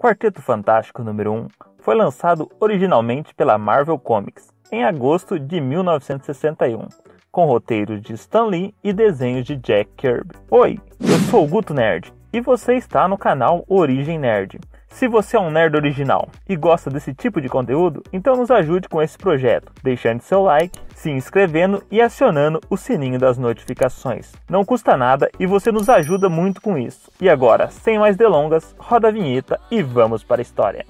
Quarteto Fantástico número 1 foi lançado originalmente pela Marvel Comics em agosto de 1961, com roteiros de Stan Lee e desenhos de Jack Kirby. Oi, eu sou o Guto Nerd e você está no canal Origem Nerd. Se você é um nerd original e gosta desse tipo de conteúdo, então nos ajude com esse projeto, deixando seu like, se inscrevendo e acionando o sininho das notificações. Não custa nada e você nos ajuda muito com isso. E agora, sem mais delongas, roda a vinheta e vamos para a história.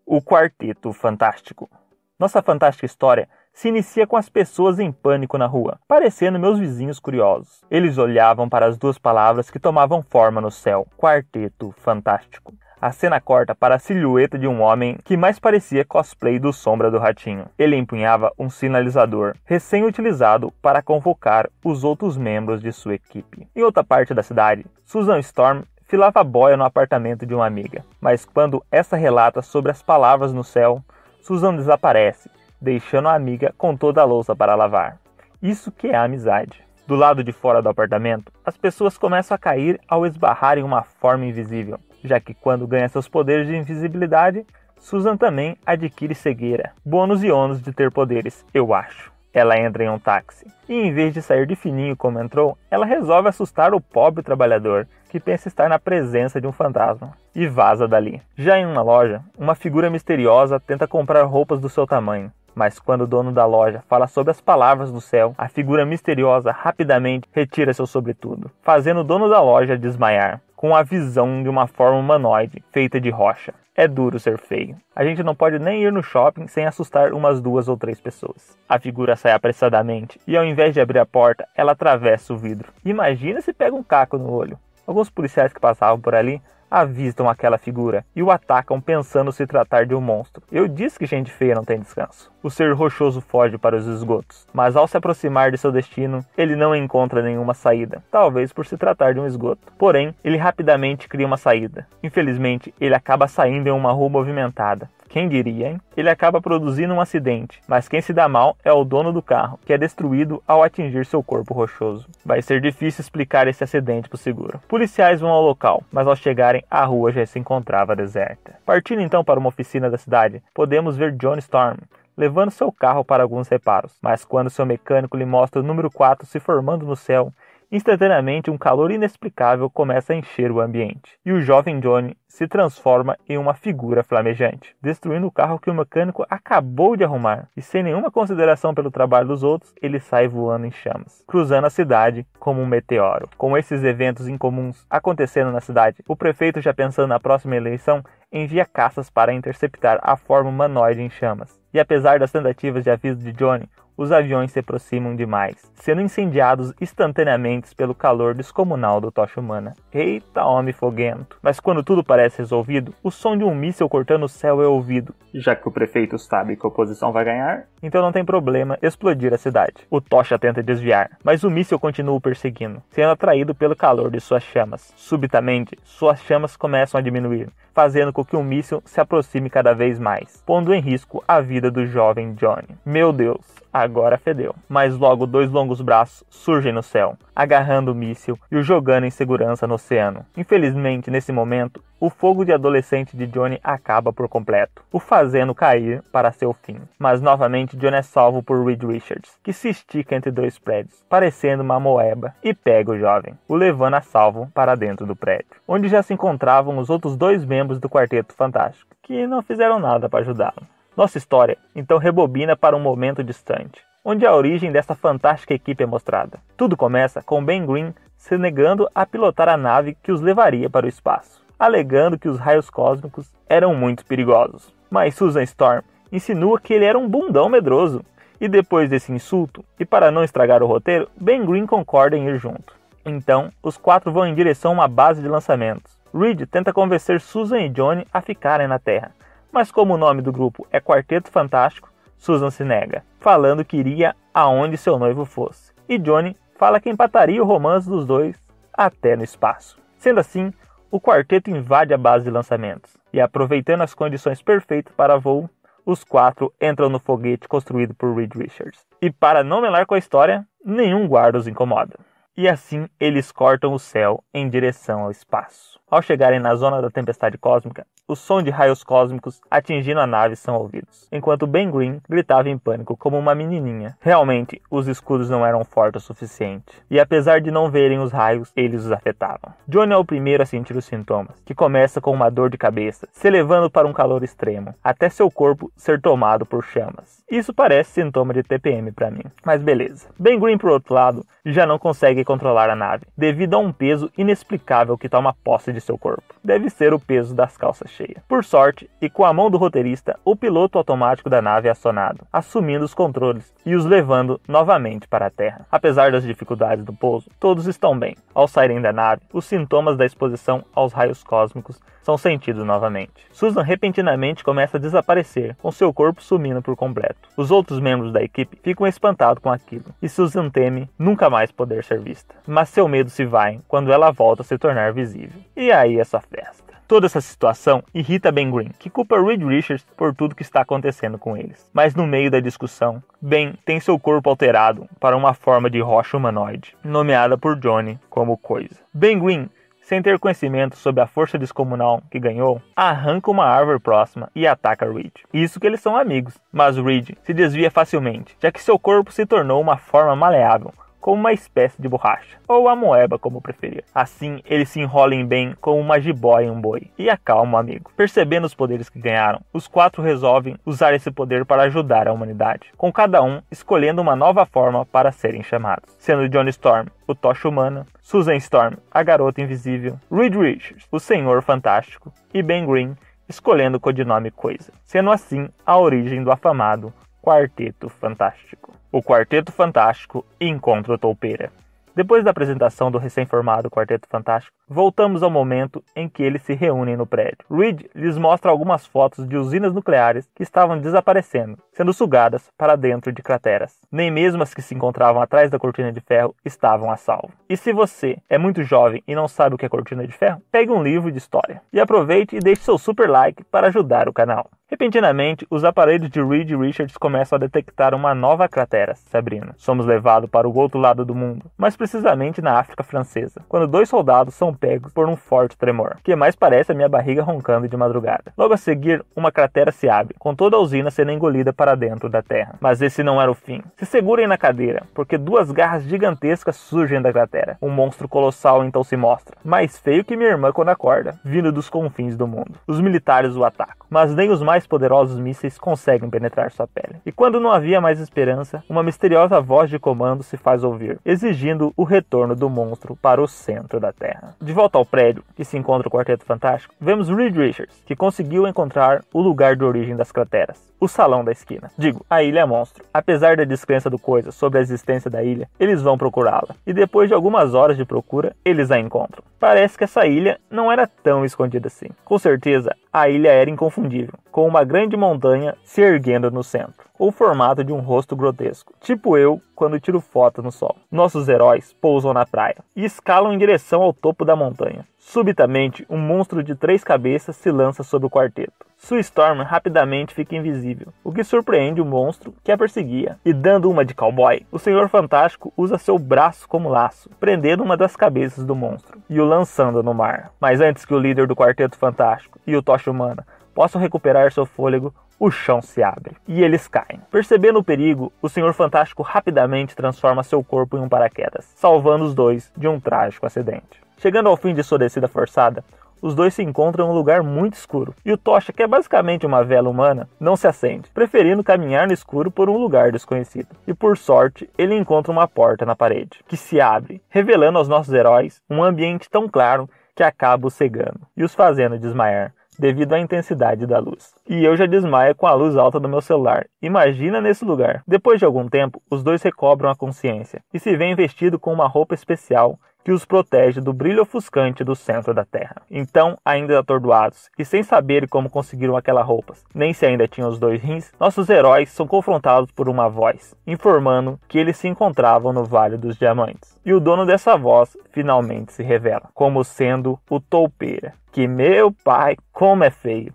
O Quarteto Fantástico. Nossa fantástica história se inicia com as pessoas em pânico na rua, parecendo meus vizinhos curiosos. Eles olhavam para as duas palavras que tomavam forma no céu: Quarteto Fantástico. A cena corta para a silhueta de um homem que mais parecia cosplay do Sombra do Ratinho. Ele empunhava um sinalizador, recém-utilizado para convocar os outros membros de sua equipe. Em outra parte da cidade, Susan Storm filava a boia no apartamento de uma amiga. Mas quando essa relata sobre as palavras no céu, Susan desaparece, deixando a amiga com toda a louça para lavar. Isso que é a amizade. Do lado de fora do apartamento, as pessoas começam a cair ao esbarrar em uma forma invisível, já que quando ganha seus poderes de invisibilidade, Susan também adquire cegueira. Bônus e ônus de ter poderes, eu acho. Ela entra em um táxi e, em vez de sair de fininho como entrou, ela resolve assustar o pobre trabalhador que pensa estar na presença de um fantasma e vaza dali. Já em uma loja, uma figura misteriosa tenta comprar roupas do seu tamanho, mas quando o dono da loja fala sobre as palavras do céu, a figura misteriosa rapidamente retira seu sobretudo, fazendo o dono da loja desmaiar, com a visão de uma forma humanoide feita de rocha. É duro ser feio. A gente não pode nem ir no shopping sem assustar umas 2 ou 3 pessoas. A figura sai apressadamente e, ao invés de abrir a porta, ela atravessa o vidro. Imagina se pega um caco no olho. Alguns policiais que passavam por ali avistam aquela figura e o atacam pensando se tratar de um monstro. Eu disse que gente feia não tem descanso. O ser rochoso foge para os esgotos, mas ao se aproximar de seu destino, ele não encontra nenhuma saída, talvez por se tratar de um esgoto. Porém, ele rapidamente cria uma saída. Infelizmente, ele acaba saindo em uma rua movimentada. Quem diria, hein? Ele acaba produzindo um acidente, mas quem se dá mal é o dono do carro, que é destruído ao atingir seu corpo rochoso. Vai ser difícil explicar esse acidente pro seguro. Policiais vão ao local, mas ao chegarem, a rua já se encontrava deserta. Partindo então para uma oficina da cidade, podemos ver Johnny Storm levando seu carro para alguns reparos, mas quando seu mecânico lhe mostra o número 4 se formando no céu, instantaneamente um calor inexplicável começa a encher o ambiente, e o jovem Johnny se transforma em uma figura flamejante, destruindo o carro que o mecânico acabou de arrumar, e sem nenhuma consideração pelo trabalho dos outros, ele sai voando em chamas, cruzando a cidade como um meteoro. Com esses eventos incomuns acontecendo na cidade, o prefeito, já pensando na próxima eleição, envia caças para interceptar a forma humanoide em chamas. E apesar das tentativas de aviso de Johnny, os aviões se aproximam demais, sendo incendiados instantaneamente pelo calor descomunal do tocha humana. Eita, homem foguento! Mas quando tudo parece resolvido, o som de um míssil cortando o céu é ouvido. Já que o prefeito sabe que a oposição vai ganhar, então não tem problema explodir a cidade. O tocha tenta desviar, mas o míssil continua o perseguindo, sendo atraído pelo calor de suas chamas. Subitamente, suas chamas começam a diminuir, fazendo com que o míssil se aproxime cada vez mais, pondo em risco a vida do jovem Johnny. Meu Deus! Agora fedeu. Mas logo 2 longos braços surgem no céu, agarrando o míssil e o jogando em segurança no oceano. Infelizmente, nesse momento, o fogo de adolescente de Johnny acaba por completo, o fazendo cair para seu fim. Mas novamente Johnny é salvo por Reed Richards, que se estica entre 2 prédios, parecendo uma moeba, e pega o jovem, o levando a salvo para dentro do prédio, onde já se encontravam os outros 2 membros do Quarteto Fantástico, que não fizeram nada para ajudá-lo. Nossa história, então, rebobina para um momento distante, onde a origem dessa fantástica equipe é mostrada. Tudo começa com Ben Grimm se negando a pilotar a nave que os levaria para o espaço, alegando que os raios cósmicos eram muito perigosos. Mas Susan Storm insinua que ele era um bundão medroso, e depois desse insulto, e para não estragar o roteiro, Ben Grimm concorda em ir junto. Então, os 4 vão em direção a uma base de lançamentos. Reed tenta convencer Susan e Johnny a ficarem na Terra, mas como o nome do grupo é Quarteto Fantástico, Susan se nega, falando que iria aonde seu noivo fosse. E Johnny fala que empataria o romance dos 2 até no espaço. Sendo assim, o quarteto invade a base de lançamentos e, aproveitando as condições perfeitas para voo, os 4 entram no foguete construído por Reed Richards. E para não melar com a história, nenhum guarda os incomoda. E assim eles cortam o céu em direção ao espaço. Ao chegarem na zona da tempestade cósmica, o som de raios cósmicos atingindo a nave são ouvidos, enquanto Ben Green gritava em pânico como uma menininha. Realmente, os escudos não eram fortes o suficiente, e apesar de não verem os raios, eles os afetavam. Johnny é o primeiro a sentir os sintomas, que começa com uma dor de cabeça, se elevando para um calor extremo, até seu corpo ser tomado por chamas. Isso parece sintoma de TPM para mim, mas beleza. Ben Green, por outro lado, já não consegue controlar a nave, devido a um peso inexplicável que toma posse de seu corpo. Deve ser o peso das calças cheias. Por sorte, e com a mão do roteirista, o piloto automático da nave é acionado, assumindo os controles e os levando novamente para a Terra. Apesar das dificuldades do pouso, todos estão bem. Ao saírem da nave, os sintomas da exposição aos raios cósmicos são sentidos novamente. Susan repentinamente começa a desaparecer, com seu corpo sumindo por completo. Os outros membros da equipe ficam espantados com aquilo, e Susan teme nunca mais poder ser vista. Mas seu medo se vai quando ela volta a se tornar visível. E aí essa festa. Toda essa situação irrita Ben Green, que culpa Reed Richards por tudo que está acontecendo com eles. Mas no meio da discussão, Ben tem seu corpo alterado para uma forma de rocha humanoide, nomeada por Johnny como Coisa. Ben Green, sem ter conhecimento sobre a força descomunal que ganhou, arranca uma árvore próxima e ataca Reed. Isso que eles são amigos, mas Reed se desvia facilmente, já que seu corpo se tornou uma forma maleável, como uma espécie de borracha, ou amoeba como preferir. Assim, ele se enrola em Ben como uma jiboia em um boi, e acalma o amigo. Percebendo os poderes que ganharam, os 4 resolvem usar esse poder para ajudar a humanidade, com cada um escolhendo uma nova forma para serem chamados, sendo Johnny Storm, o Tocha Humana, Susan Storm, a Garota Invisível, Reed Richards, o Senhor Fantástico, e Ben Green escolhendo o codinome Coisa, sendo assim a origem do afamado Quarteto Fantástico. O Quarteto Fantástico encontra o Toupeira. Depois da apresentação do recém-formado Quarteto Fantástico, voltamos ao momento em que eles se reúnem no prédio. Reed lhes mostra algumas fotos de usinas nucleares que estavam desaparecendo, sendo sugadas para dentro de crateras. Nem mesmo as que se encontravam atrás da cortina de ferro estavam a salvo. E se você é muito jovem e não sabe o que é cortina de ferro, pegue um livro de história. E aproveite e deixe seu super like para ajudar o canal. Repentinamente, os aparelhos de Reed Richards começam a detectar uma nova cratera, Sabrina. Somos levados para o outro lado do mundo, mais precisamente na África Francesa, quando 2 soldados são pegos por um forte tremor, que mais parece a minha barriga roncando de madrugada. Logo a seguir, uma cratera se abre, com toda a usina sendo engolida para dentro da terra. Mas esse não era o fim. Se segurem na cadeira, porque 2 garras gigantescas surgem da cratera. Um monstro colossal então se mostra, mais feio que minha irmã quando acorda, vindo dos confins do mundo. Os militares o atacam, mas nem os mais poderosos mísseis conseguem penetrar sua pele. E quando não havia mais esperança, uma misteriosa voz de comando se faz ouvir, exigindo o retorno do monstro para o centro da Terra. De volta ao prédio, que se encontra o Quarteto Fantástico, vemos Reed Richards, que conseguiu encontrar o lugar de origem das crateras, o salão da esquina. Digo, a Ilha Monstro. Apesar da descrença do Coisa sobre a existência da ilha, eles vão procurá-la. E depois de algumas horas de procura, eles a encontram. Parece que essa ilha não era tão escondida assim. Com certeza, a ilha era inconfundível, com uma grande montanha se erguendo no centro, o formato de um rosto grotesco, tipo eu quando tiro foto no sol. Nossos heróis pousam na praia e escalam em direção ao topo da montanha. Subitamente, um monstro de 3 cabeças se lança sobre o quarteto. Sue Storm rapidamente fica invisível, o que surpreende o monstro que a perseguia. E dando uma de cowboy, o Senhor Fantástico usa seu braço como laço, prendendo uma das cabeças do monstro e o lançando no mar. Mas antes que o líder do Quarteto Fantástico e o Tocha Humana possam recuperar seu fôlego, o chão se abre e eles caem. Percebendo o perigo, o Senhor Fantástico rapidamente transforma seu corpo em um paraquedas, salvando os dois de um trágico acidente. Chegando ao fim de sua descida forçada, os dois se encontram em um lugar muito escuro, e o Tocha, que é basicamente uma vela humana, não se acende, preferindo caminhar no escuro por um lugar desconhecido. E por sorte, ele encontra uma porta na parede, que se abre, revelando aos nossos heróis um ambiente tão claro que acaba os cegando e os fazendo desmaiar, devido à intensidade da luz. E eu já desmaio com a luz alta do meu celular. Imagina nesse lugar. Depois de algum tempo, os dois recobram a consciência e se veem vestidos com uma roupa especial que os protege do brilho ofuscante do centro da Terra. Então, ainda atordoados e sem saber como conseguiram aquelas roupas, nem se ainda tinham os 2 rins, nossos heróis são confrontados por uma voz, informando que eles se encontravam no Vale dos Diamantes. E o dono dessa voz finalmente se revela, como sendo o Toupeira, que meu pai, como é feio.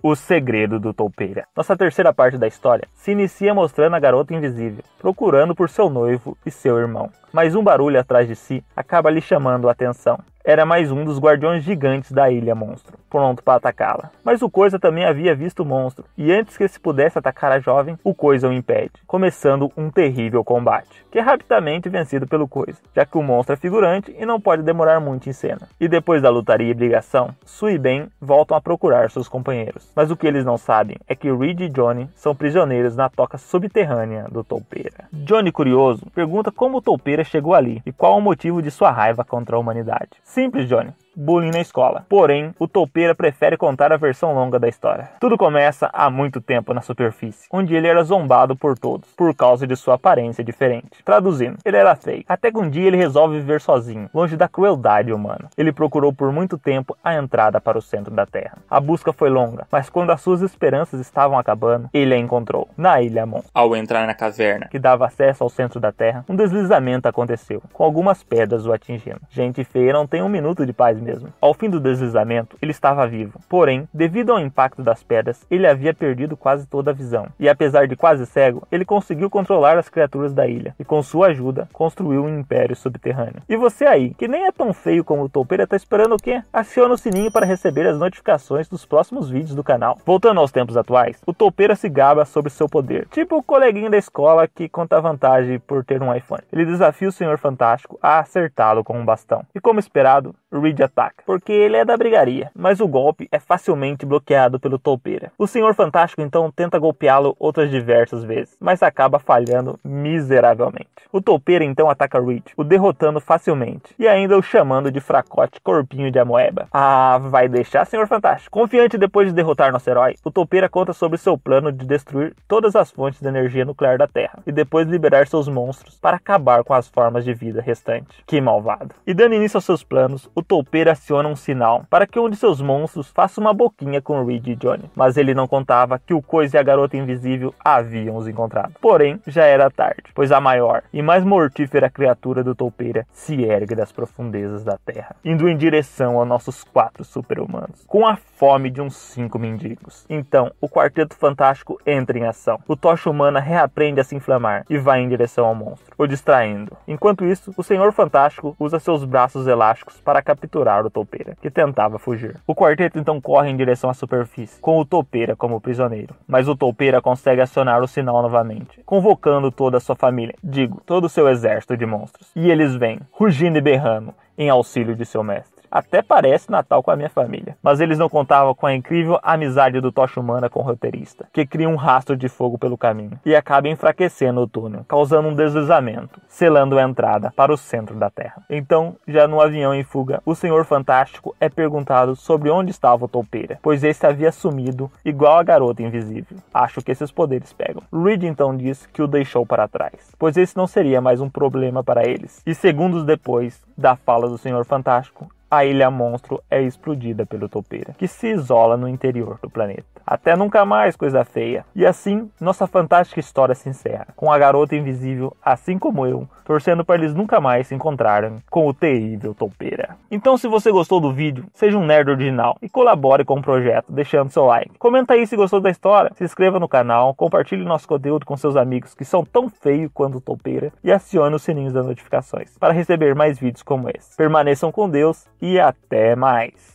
O segredo do toupeira. Nossa terceira parte da história se inicia mostrando a garota invisível, procurando por seu noivo e seu irmão. Mas um barulho atrás de si acaba lhe chamando a atenção. Era mais um dos guardiões gigantes da Ilha Monstro, pronto para atacá-la. Mas o Coisa também havia visto o monstro, e antes que se pudesse atacar a jovem, o Coisa o impede, começando um terrível combate, que é rapidamente vencido pelo Coisa, já que o monstro é figurante e não pode demorar muito em cena. E depois da lutaria e brigação, Sue e Ben voltam a procurar seus companheiros. Mas o que eles não sabem é que Reed e Johnny são prisioneiros na toca subterrânea do toupeira. Johnny, curioso, pergunta como o toupeira chegou ali e qual o motivo de sua raiva contra a humanidade. Simples, Johnny. Bullying na escola. Porém, o toupeira prefere contar a versão longa da história. Tudo começa há muito tempo na superfície, onde ele era zombado por todos, por causa de sua aparência diferente. Traduzindo, ele era feio. Até que um dia ele resolve viver sozinho, longe da crueldade humana. Ele procurou por muito tempo a entrada para o centro da Terra. A busca foi longa, mas quando as suas esperanças estavam acabando, ele a encontrou, na Ilha Monstro. Ao entrar na caverna, que dava acesso ao centro da Terra, um deslizamento aconteceu, com algumas pedras o atingindo. Gente feia não tem um minuto de paz mesmo. Ao fim do deslizamento, ele estava vivo. Porém, devido ao impacto das pedras, ele havia perdido quase toda a visão. E apesar de quase cego, ele conseguiu controlar as criaturas da ilha. E com sua ajuda, construiu um império subterrâneo. E você aí, que nem é tão feio como o toupeira, tá esperando o quê? Aciona o sininho para receber as notificações dos próximos vídeos do canal. Voltando aos tempos atuais, o toupeira se gaba sobre seu poder. Tipo o coleguinha da escola que conta vantagem por ter um iPhone. Ele desafia o Senhor Fantástico a acertá-lo com um bastão. E como esperado, Reed ataca, porque ele é da brigaria, mas o golpe é facilmente bloqueado pelo toupeira. O Senhor Fantástico então tenta golpeá-lo outras diversas vezes, mas acaba falhando miseravelmente. O toupeira então ataca Reed, o derrotando facilmente, e ainda o chamando de fracote corpinho de amoeba. Ah, vai deixar, Senhor Fantástico? Confiante depois de derrotar nosso herói, o toupeira conta sobre seu plano de destruir todas as fontes de energia nuclear da Terra, e depois liberar seus monstros para acabar com as formas de vida restantes. Que malvado. E dando início aos seus planos, o toupeira aciona um sinal para que um de seus monstros faça uma boquinha com Reed e Johnny. Mas ele não contava que o Coisa e a garota invisível haviam os encontrado. Porém, já era tarde, pois a maior e mais mortífera criatura do toupeira se ergue das profundezas da Terra, indo em direção aos nossos 4 super-humanos, com a fome de uns 5 mendigos. Então, o Quarteto Fantástico entra em ação. O Tocha Humana reaprende a se inflamar e vai em direção ao monstro, o distraindo. Enquanto isso, o Senhor Fantástico usa seus braços elásticos para capturar o toupeira, que tentava fugir. O quarteto então corre em direção à superfície, com o toupeira como prisioneiro. Mas o toupeira consegue acionar o sinal novamente, convocando toda a sua família, todo o seu exército de monstros. E eles vêm, rugindo e berrando, em auxílio de seu mestre. Até parece Natal com a minha família. Mas eles não contavam com a incrível amizade do Tocha Humana com o roteirista, que cria um rastro de fogo pelo caminho e acaba enfraquecendo o túnel, causando um deslizamento, selando a entrada para o centro da Terra. Então, já no avião em fuga, o Senhor Fantástico é perguntado sobre onde estava o toupeira, pois esse havia sumido igual a garota invisível. Acho que esses poderes pegam. Reed então diz que o deixou para trás, pois esse não seria mais um problema para eles. E segundos depois da fala do Senhor Fantástico, a Ilha Monstro é explodida pelo toupeira, que se isola no interior do planeta. Até nunca mais, coisa feia. E assim, nossa fantástica história se encerra, com a garota invisível, assim como eu, torcendo para eles nunca mais se encontrarem com o terrível toupeira. Então, se você gostou do vídeo, seja um nerd original e colabore com o projeto, deixando seu like. Comenta aí se gostou da história, se inscreva no canal, compartilhe nosso conteúdo com seus amigos que são tão feios quanto o toupeira e acione os sininhos das notificações para receber mais vídeos como esse. Permaneçam com Deus e até mais!